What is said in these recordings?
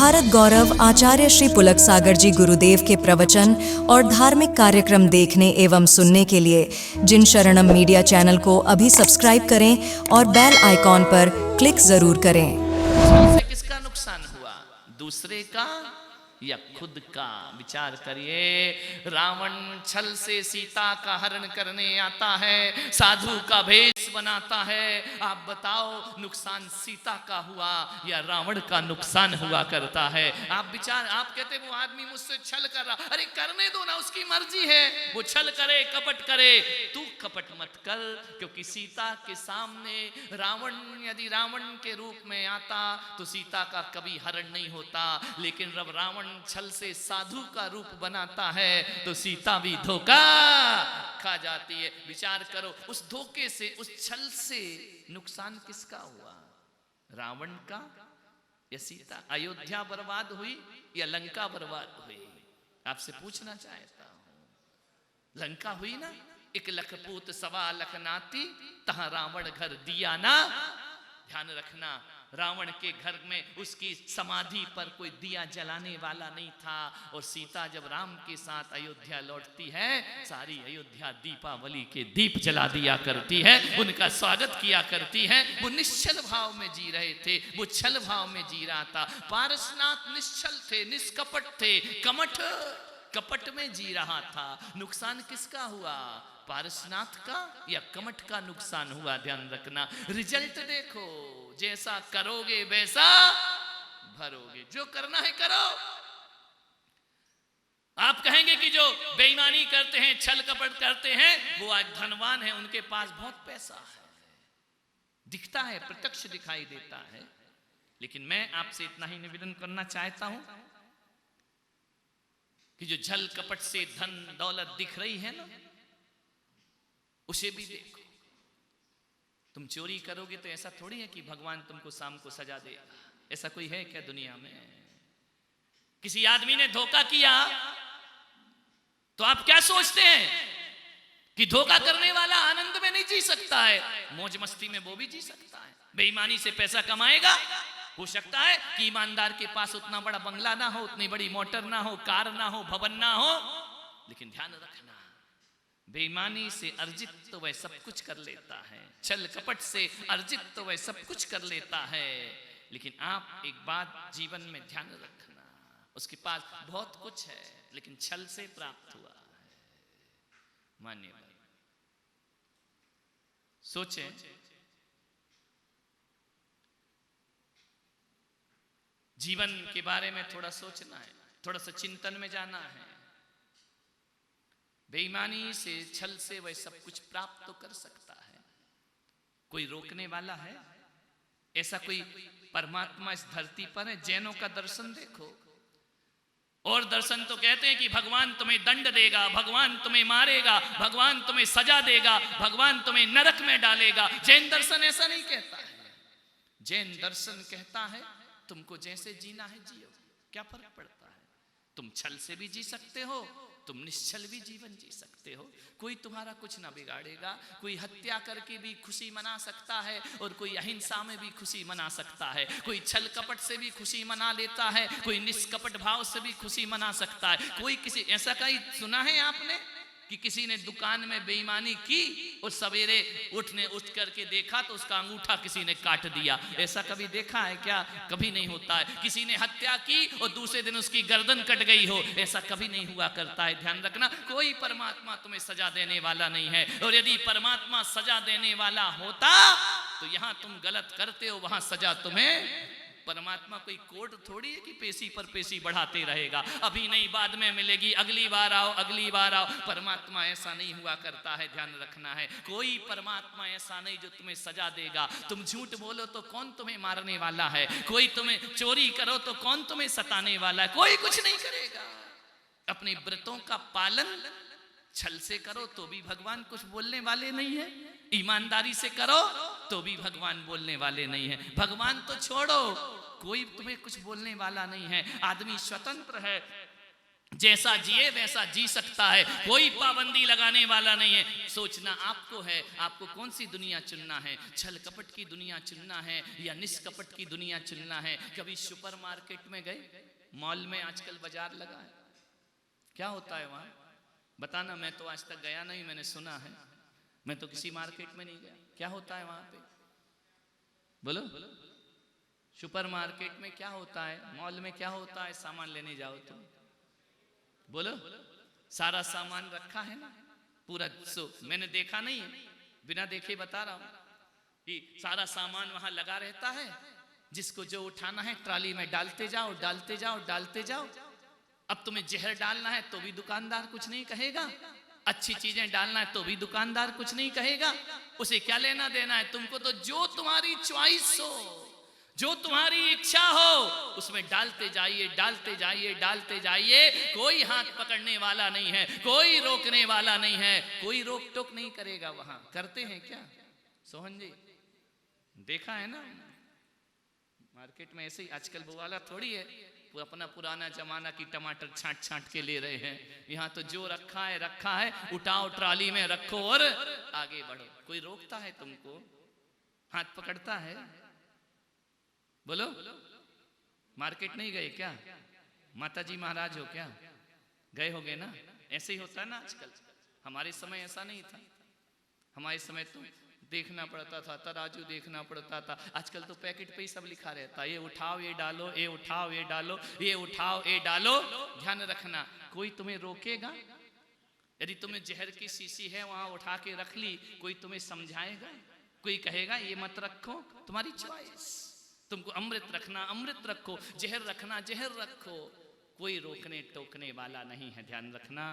भारत गौरव आचार्य श्री पुलक सागर जी गुरुदेव के प्रवचन और धार्मिक कार्यक्रम देखने एवं सुनने के लिए जिन शरणम मीडिया चैनल को अभी सब्सक्राइब करें और बेल आइकॉन पर क्लिक जरूर करें। छल से किसका नुकसान हुआ? दूसरे का या खुद का? विचार करिए। रावण छल से सीता का हरण करने आता है, साधु का भेष बनाता है। आप बताओ नुकसान सीता का हुआ या रावण का नुकसान हुआ करता है? आप विचार, आप कहते वो आदमी मुझसे छल कर रहा, अरे करने दो ना, उसकी मर्जी है, वो छल करे कपट करे, तू कपट मत कर। क्योंकि सीता के सामने रावण यदि रावण के रूप में आता तो सीता का कभी हरण नहीं होता, लेकिन जब रावण छल से साधु का रूप बनाता है तो सीता भी धोखा खा जाती है। विचार करो, उस धोखे से, उस छल से नुकसान किसका हुआ? रावण का या सीता? अयोध्या बर्बाद हुई या लंका बर्बाद हुई? आपसे पूछना चाहता हूं। लंका हुई ना, 1 लख पूत 1.25 लख नाती, तहां रावण घर दिया ना। ध्यान रखना, रावण के घर में उसकी समाधि पर कोई दिया जलाने वाला नहीं था। और सीता जब राम के साथ अयोध्या लौटती है, सारी अयोध्या दीपावली के दीप जला दिया करती है, उनका स्वागत किया करती है। वो निश्चल भाव में जी रहे थे, वो छल भाव में जी रहा था। पारसनाथ निश्चल थे, निष्कपट थे, कपट में जी रहा था। नुकसान किसका हुआ? पारसनाथ का या कमठ का नुकसान हुआ? ध्यान रखना। रिजल्ट देखो, जैसा करोगे वैसा भरोगे। जो करना है करो। आप कहेंगे कि जो बेईमानी करते हैं, छल कपट करते हैं, वो आज धनवान है, उनके पास बहुत पैसा है, दिखता है, प्रत्यक्ष दिखाई देता है। लेकिन मैं आपसे इतना ही निवेदन करना चाहता हूं कि जो छल कपट से धन दौलत दिख रही है ना, उसे भी देखो। तुम चोरी करोगे तो ऐसा थोड़ी है कि भगवान तुमको शाम को सजा देगा। ऐसा कोई है क्या दुनिया में? किसी आदमी ने धोखा किया तो आप क्या सोचते हैं कि धोखा करने वाला आनंद में नहीं जी सकता है, मौज मस्ती में वो भी जी सकता है। बेईमानी से पैसा कमाएगा, हो सकता है कि ईमानदार के पास उतना बड़ा बंगला ना हो, उतनी बड़ी मोटर ना हो, कार ना हो, भवन ना हो, लेकिन ध्यान रखना, बेईमानी से अर्जित तो वह सब कुछ कर लेता है, छल कपट से अर्जित तो वह सब कुछ कर लेता है। लेकिन आप एक बात जीवन में ध्यान रखना, उसके पास बहुत कुछ है लेकिन छल से प्राप्त हुआ है। मानिए भाई, सोचें, जीवन के बारे में थोड़ा सोचना है, थोड़ा सा चिंतन में जाना है। बेईमानी से, छल से वह सब कुछ प्राप्त तो कर सकता है, कोई रोकने वाला है? ऐसा कोई परमात्मा इस धरती पर है? जैनों का दर्शन देखो, और दर्शन तो कहते हैं कि भगवान तुम्हें दंड देगा, भगवान तुम्हें मारेगा, भगवान तुम्हें सजा देगा, भगवान तुम्हें नरक में डालेगा। जैन दर्शन ऐसा नहीं कहता है। जैन दर्शन कहता है तुमको जैसे जीना है जियो, क्या फर्क पड़ता है? तुम छल से भी जी सकते हो, तुम निश्चल भी जीवन जी सकते हो, कोई तुम्हारा कुछ ना बिगाड़ेगा। कोई हत्या करके भी खुशी मना सकता है और कोई अहिंसा में भी खुशी मना सकता है, कोई छल कपट से भी खुशी मना लेता है, कोई निष्कपट भाव से भी खुशी मना सकता है। कोई किसी, ऐसा कहीं सुना है आपने कि किसी ने दुकान में बेईमानी की और सवेरे उठ करके देखा तो उसका अंगूठा किसी ने काट दिया? ऐसा कभी देखा है क्या? कभी नहीं होता है। किसी ने हत्या की और दूसरे दिन उसकी गर्दन कट गई हो? ऐसा कभी नहीं हुआ करता है। ध्यान रखना, कोई परमात्मा तुम्हें सजा देने वाला नहीं है। और यदि परमात्मा सजा देने वाला होता तो यहां तुम गलत करते हो, वहां सजा तुम्हें। परमात्मा कोई कोर्ट थोड़ी है कि पेशी पर पेशी बढ़ाते रहेगा, अभी नहीं बाद में मिलेगी, अगली बार आओ, अगली बार आओ। परमात्मा ऐसा नहीं हुआ करता है, ध्यान रखना है। कोई परमात्मा ऐसा नहीं जो तुम्हें सजा देगा। तुम झूठ बोलो तो कौन तुम्हें मारने वाला है? कोई तुम्हें चोरी करो तो कौन तुम्हें सताने वाला है? कोई कुछ नहीं करेगा। अपने व्रतों का पालन छल से करो तो भी भगवान कुछ बोलने वाले नहीं है, ईमानदारी से करो तो भी भगवान बोलने वाले नहीं है। भगवान तो छोड़ो, कोई तुम्हें कुछ बोलने वाला नहीं है। आदमी स्वतंत्र है, जैसा जिए वैसा जी सकता है, कोई पाबंदी लगाने वाला नहीं है। सोचना आपको है, आपको कौन सी दुनिया चुनना है, छल कपट की दुनिया चुनना है या निष्कपट की दुनिया चुनना है। कभी सुपरमार्केट में गए, मॉल में आजकल बाजार लगा है, क्या होता है वहां बताना। मैं तो आज तक गया नहीं, मैंने सुना है, मैं तो किसी मार्केट में नहीं गया। क्या होता है वहां पे, बोलो। सुपरमार्केट में क्या होता है, मॉल में क्या होता है, सामान लेने जाओ तो बोलो, सारा सामान रखा है ना पूरा। मैंने देखा नहीं है, बिना देखे बता रहा हूं कि सारा सामान वहां लगा रहता है, जिसको जो उठाना है ट्राली में डालते जाओ डालते जाओ डालते जाओ। अब तुम्हें जहर डालना है तो भी दुकानदार कुछ नहीं कहेगा, अच्छी चीजें डालना है तो भी दुकानदार कुछ नहीं कहेगा। उसे क्या लेना देना है, तुमको तो जो तुम्हारी चॉइस हो, जो तुम्हारी इच्छा हो, उसमें डालते जाइए डालते जाइए डालते जाइए। कोई हाथ पकड़ने वाला नहीं है, कोई रोकने वाला नहीं है, कोई रोक टोक नहीं करेगा। वहां करते हैं क्या सोहन जी, देखा है ना मार्केट में ऐसे ही। आजकल वो वाला थोड़ी है, वो अपना पुराना जमाना की टमाटर छांट छांट के ले रहे हैं। यहाँ तो जो रखा है, उठाओ ट्राली में रखो और आगे बढ़ो। कोई रोकता है तुमको, हाथ पकड़ता है, बोलो। मार्केट नहीं गए क्या, माता जी महाराज हो क्या, गए होगे ना। ऐसे ही होता है ना आजकल। हमारे समय ऐसा नहीं था, हमारे समय तो देखना पड़ता था, तराजू देखना पड़ता था। आजकल तो पैकेट पे ही सब लिखा रहता है, ये उठाओ ये डालो, ये उठाओ ये डालो, ये उठाओ ये डालो। ध्यान रखना, कोई तुम्हें रोकेगा? यदि तुम्हें जहर की शीशी है वहां उठा के रख ली, कोई तुम्हें समझाएगा? कोई कहेगा ये मत रखो, तुम्हारी चॉइस। तुमको अमृत रखना अमृत रखो, जहर रखना जहर रखो, कोई रोकने टोकने वाला नहीं है। ध्यान रखना,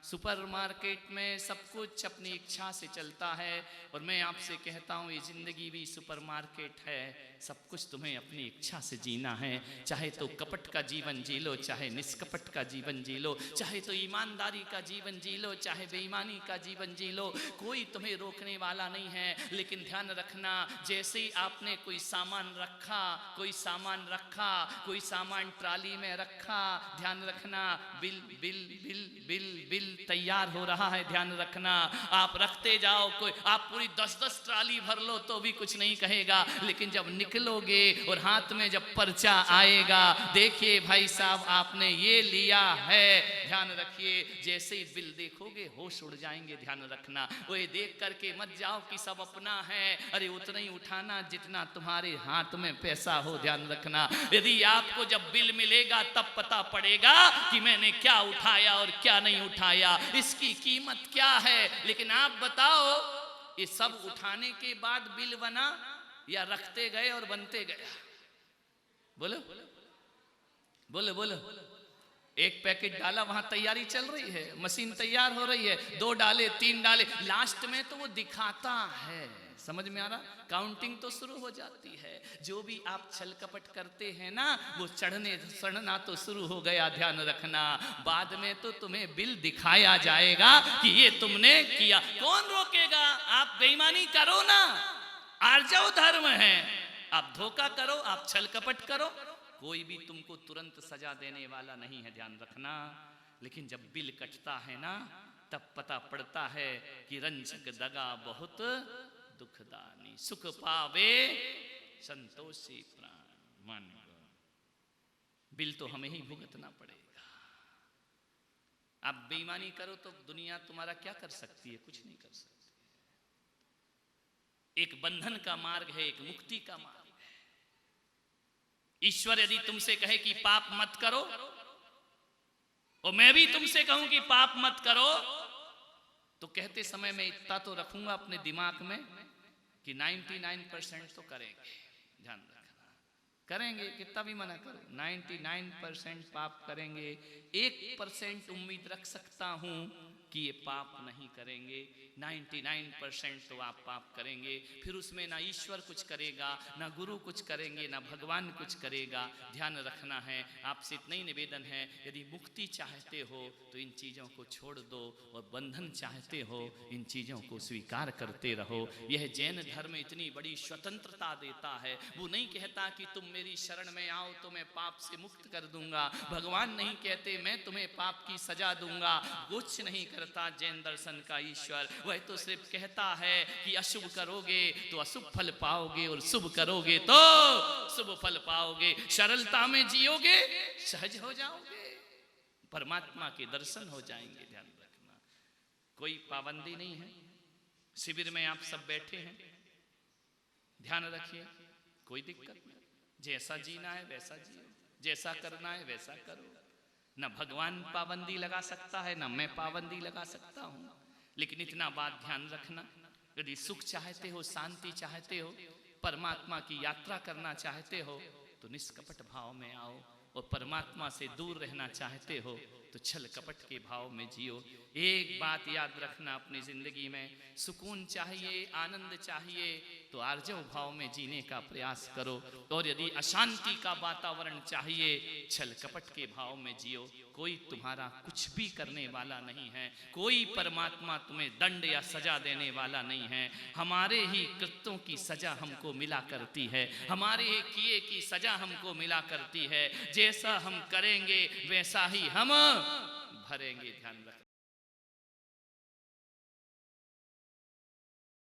सुपरमार्केट में सब कुछ अपनी इच्छा से चलता है। और मैं आपसे कहता हूँ ये जिंदगी भी सुपरमार्केट है, सब कुछ तुम्हें अपनी इच्छा से जीना है। चाहे तो कपट का जीवन जी लो, चाहे निष्कपट का जीवन जी लो, चाहे तो ईमानदारी का जीवन जी लो, चाहे बेईमानी का जीवन जी लो, कोई तुम्हें रोकने वाला नहीं है। लेकिन ध्यान रखना, जैसे ही आपने कोई सामान रखा, कोई सामान रखा, कोई सामान ट्राली में रखा, ध्यान रखना bill bill bill bill bill तैयार हो रहा है। ध्यान रखना, आप रखते जाओ, कोई आप पूरी 10-10 ट्राली भर लो तो भी कुछ नहीं कहेगा। लेकिन जब निकलोगे और हाथ में जब पर्चा आएगा, देखिए भाई साहब आपने ये लिया है, ध्यान रखिए। जैसे ही बिल देखोगे होश उड़ जाएंगे। ध्यान रखना, वो ये देख करके मत जाओ कि सब अपना है। अरे उतना ही उठाना जितना तुम्हारे हाथ में पैसा हो। ध्यान रखना, यदि आपको जब बिल मिलेगा तब पता पड़ेगा कि मैंने क्या उठाया और क्या नहीं उठाया, इसकी कीमत क्या है। लेकिन आप बताओ, ये सब उठाने के बाद बिल बना या रखते गए और बनते गया? बोलो बोलो बोलो। एक पैकेट डाला, वहां तैयारी चल रही है, मशीन तैयार हो रही है, 2 डाले 3 डाले, लास्ट में तो वो दिखाता है। समझ में आ रहा? काउंटिंग तो शुरू हो जाती है। जो भी आप छल कपट करते हैं ना, वो चढ़ना तो शुरू हो गया। ध्यान रखना, बाद में तो तुम्हें बिल दिखाया जाएगा कि ये तुमने किया। कौन रोकेगा? आप बेईमानी करो ना, आर्जव धर्म है। आप धोखा करो, आप छल कपट करो, कोई भी तुमको तुरंत सजा देने वाला नहीं है। ध्यान रखना, लेकिन जब बिल कटता है ना, तब पता पड़ता है कि रंजक दगा बहुत दुखदानी, सुख पावे संतोषी प्राण। मान बिल तो हमें ही भुगतना पड़ेगा। आप बेईमानी करो तो दुनिया तुम्हारा क्या कर सकती है? कुछ नहीं कर सकती। एक बंधन का मार्ग है, एक मुक्ति का मार्ग है। ईश्वर यदि तुमसे कहे कि पाप मत करो, और मैं भी तुमसे कहूं कि पाप मत करो, तो कहते समय मैं इतना तो रखूंगा अपने दिमाग में कि 99% तो करेंगे। ध्यान रखना, करेंगे, कितना भी मना करो, 99% पाप करेंगे। 1% उम्मीद रख सकता हूं कि ये पाप नहीं करेंगे, 99% तो आप पाप करेंगे, फिर उसमें ना ईश्वर कुछ करेगा, ना गुरु कुछ करेंगे, ना भगवान कुछ करेगा। ध्यान रखना है। आपसे इतना ही निवेदन है, यदि मुक्ति चाहते हो तो इन चीज़ों को छोड़ दो, और बंधन चाहते हो इन चीज़ों को स्वीकार करते रहो। यह जैन धर्म इतनी बड़ी स्वतंत्रता देता है। वो नहीं कहता कि तुम मेरी शरण में आओ तो मैं पाप से मुक्त कर दूंगा। भगवान नहीं कहते मैं तुम्हें पाप की सजा दूंगा। कुछ नहीं करता जैन दर्शन का ईश्वर। वह तो सिर्फ कहता है कि अशुभ करोगे तो अशुभ फल पाओगे, और शुभ करोगे तो शुभ फल पाओगे। सरलता में जियोगे, सहज हो जाओगे, परमात्मा के दर्शन हो जाएंगे। ध्यान रखना, कोई पाबंदी नहीं है। शिविर में आप सब बैठे हैं, ध्यान रखिए, कोई दिक्कत नहीं। जैसा जीना है वैसा जियो, जैसा करना है वैसा करो। ना भगवान पाबंदी लगा सकता है, ना मैं पाबंदी लगा सकता हूं। लेकिन इतना बात ध्यान रखना, यदि सुख चाहते हो, शांति चाहते हो, परमात्मा की यात्रा करना चाहते हो तो निष्कपट भाव में आओ, और परमात्मा से दूर रहना चाहते हो तो छल कपट के भाव में जियो। एक बात याद रखना, अपनी जिंदगी में सुकून चाहिए, आनंद चाहिए तो आर्जव भाव में जीने का प्रयास करो। और यदि अशांति का वातावरण चाहिए, छल कपट के भाव में जियो। कोई तुम्हारा कुछ भी करने वाला नहीं है, कोई परमात्मा तुम्हें दंड या सजा देने वाला नहीं है। हमारे ही कृत्यों की सजा हमको मिला करती है, हमारे ही किए की सजा हमको मिला करती है। जैसा हम करेंगे वैसा ही हम भरेंगे। ध्यान रखना।